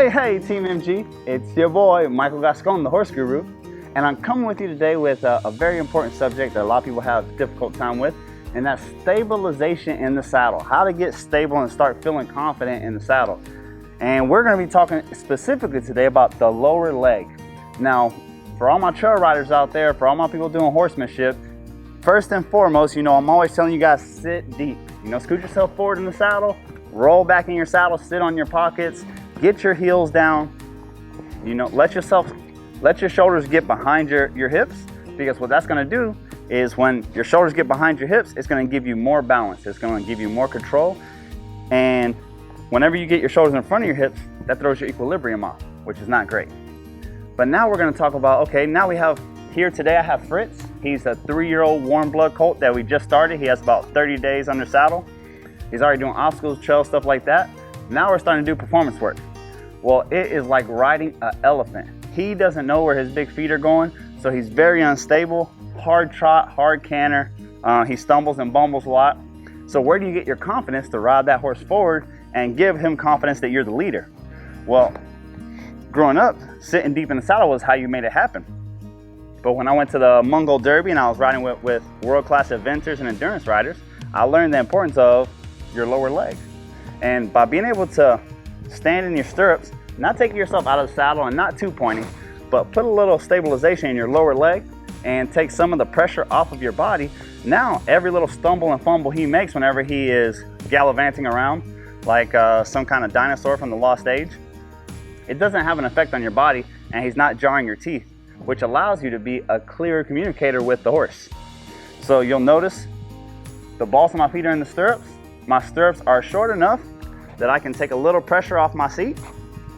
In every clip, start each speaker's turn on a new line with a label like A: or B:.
A: Hey, Team MG, it's your boy, Michael Gascon, the Horse Guru, and I'm coming with you today with a very important subject that a lot of people have a difficult time with, and that's stabilization in the saddle. How to get stable and start feeling confident in the saddle. And we're going to be talking specifically today about the lower leg. Now, for all my trail riders out there, for all my people doing horsemanship, first and foremost, I'm always telling you guys, sit deep. Scoot yourself forward in the saddle, roll back in your saddle, sit on your pockets, get your heels down, let your shoulders get behind your hips, because what that's going to do is when your shoulders get behind your hips, it's going to give you more balance. It's going to give you more control. And whenever you get your shoulders in front of your hips, that throws your equilibrium off, which is not great. But now we're going to talk about, now we have here today, I have Fritz. He's a 3-year-old warm blood colt that we just started. He has about 30 days under saddle. He's already doing obstacles, trails, stuff like that. Now we're starting to do performance work. Well, it is like riding an elephant. He doesn't know where his big feet are going, so he's very unstable, hard trot, hard canter. He stumbles and bumbles a lot. So where do you get your confidence to ride that horse forward and give him confidence that you're the leader? Well, growing up, sitting deep in the saddle was how you made it happen. But when I went to the Mongol Derby and I was riding with world-class eventers and endurance riders, I learned the importance of your lower leg. And by being able to stand in your stirrups, not taking yourself out of the saddle and not too pointy, but put a little stabilization in your lower leg and take some of the pressure off of your body. Now, every little stumble and fumble he makes whenever he is gallivanting around like some kind of dinosaur from the Lost Age, it doesn't have an effect on your body, and he's not jarring your teeth, which allows you to be a clearer communicator with the horse. So you'll notice the balls of my feet are in the stirrups. My stirrups are short enough that I can take a little pressure off my seat.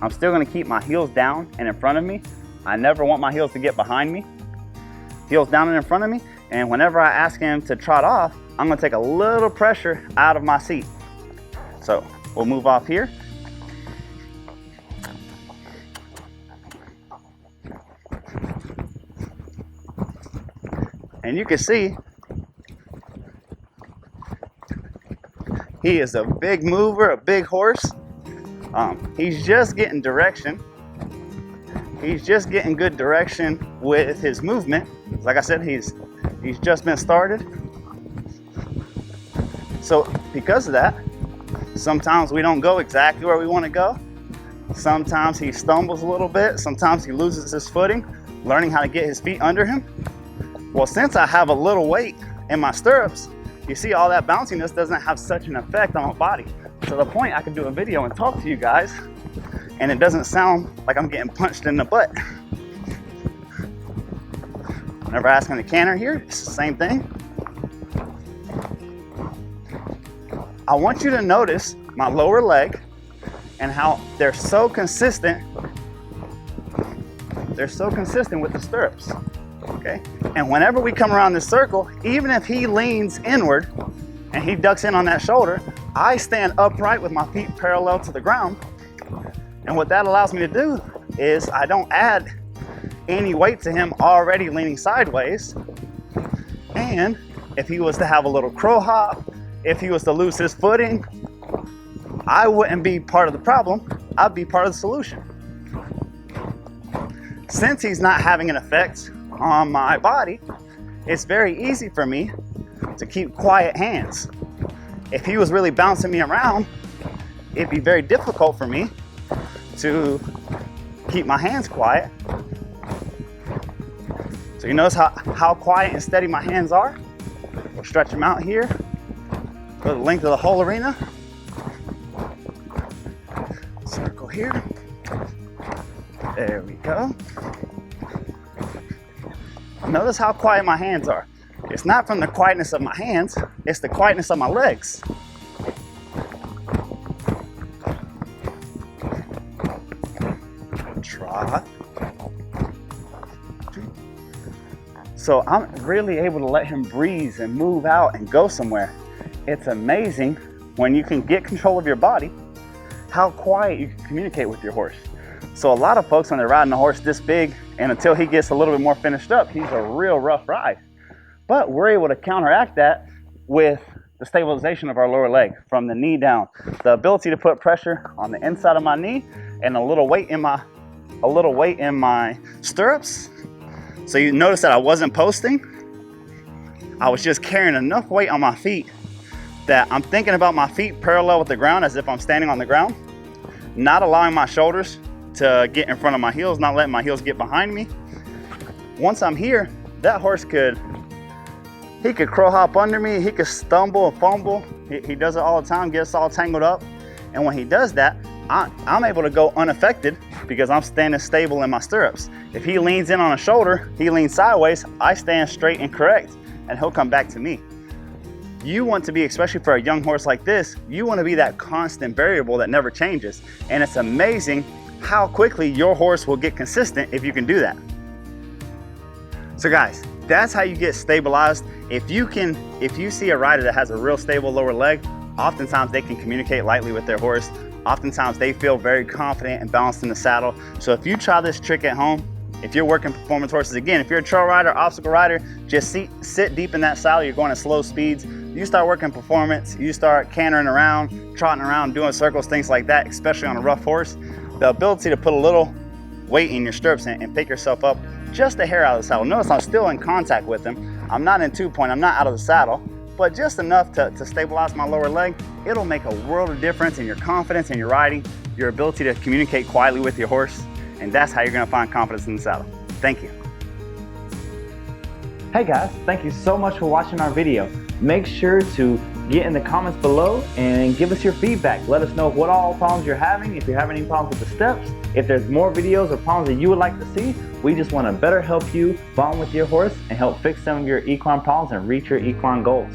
A: I'm still going to keep my heels down and in front of me. I never want my heels to get behind me. Heels down and in front of me. And whenever I ask him to trot off, I'm going to take a little pressure out of my seat. So we'll move off here. And you can see he is a big mover, a big horse. He's just getting direction. He's just getting good direction with his movement. Like I said, he's just been started. So because of that, sometimes we don't go exactly where we want to go. Sometimes he stumbles a little bit. Sometimes he loses his footing, learning how to get his feet under him. Well, since I have a little weight in my stirrups, you see all that bounciness doesn't have such an effect on my body. To the point I can do a video and talk to you guys, and it doesn't sound like I'm getting punched in the butt. Whenever I ask him to canter here, it's the same thing. I want you to notice my lower leg and how they're so consistent. They're so consistent with the stirrups. Okay, and whenever we come around this circle, even if he leans inward and he ducks in on that shoulder, I stand upright with my feet parallel to the ground. And what that allows me to do is I don't add any weight to him already leaning sideways. And if he was to have a little crow hop, if he was to lose his footing, I wouldn't be part of the problem, I'd be part of the solution. Since he's not having an effect on my body, it's very easy for me to keep quiet hands. If he was really bouncing me around, it'd be very difficult for me to keep my hands quiet. So you notice how quiet and steady my hands are? We'll stretch them out here for the length of the whole arena. Circle here. There we go. Notice how quiet my hands are. It's not from the quietness of my hands, it's the quietness of my legs. Trot. So I'm really able to let him breathe and move out and go somewhere. It's amazing when you can get control of your body, how quiet you can communicate with your horse. So a lot of folks, when they're riding a horse this big, and until he gets a little bit more finished up, he's a real rough ride. But we're able to counteract that with the stabilization of our lower leg from the knee down. The ability to put pressure on the inside of my knee and a little weight in my stirrups. So you notice that I wasn't posting. I was just carrying enough weight on my feet that I'm thinking about my feet parallel with the ground as if I'm standing on the ground, not allowing my shoulders to get in front of my heels, not letting my heels get behind me. Once I'm here, that horse could crow hop under me, he could stumble and fumble. He does it all the time, gets all tangled up. And when he does that, I'm able to go unaffected because I'm standing stable in my stirrups. If he leans in on a shoulder, he leans sideways, I stand straight and correct, and he'll come back to me. You want to be, especially for a young horse like this, you want to be that constant variable that never changes. And it's amazing how quickly your horse will get consistent if you can do that. So guys, that's how you get stabilized. If you see a rider that has a real stable lower leg, oftentimes they can communicate lightly with their horse. Oftentimes they feel very confident and balanced in the saddle. So if you try this trick at home, if you're working performance horses, again, if you're a trail rider, obstacle rider, just sit deep in that saddle, you're going at slow speeds, you start working performance, you start cantering around, trotting around, doing circles, things like that, especially on a rough horse, the ability to put a little weight in your stirrups and pick yourself up just a hair out of the saddle. Notice I'm still in contact with him. I'm not in 2-point, I'm not out of the saddle, but just enough to stabilize my lower leg. It'll make a world of difference in your confidence in your riding, your ability to communicate quietly with your horse, and that's how you're gonna find confidence in the saddle. Thank you.
B: Hey guys, thank you so much for watching our video. Make sure to get in the comments below and give us your feedback. Let us know what all problems you're having, if you're having any problems with the steps, if there's more videos or problems that you would like to see. We just want to better help you bond with your horse and help fix some of your equine problems and reach your equine goals.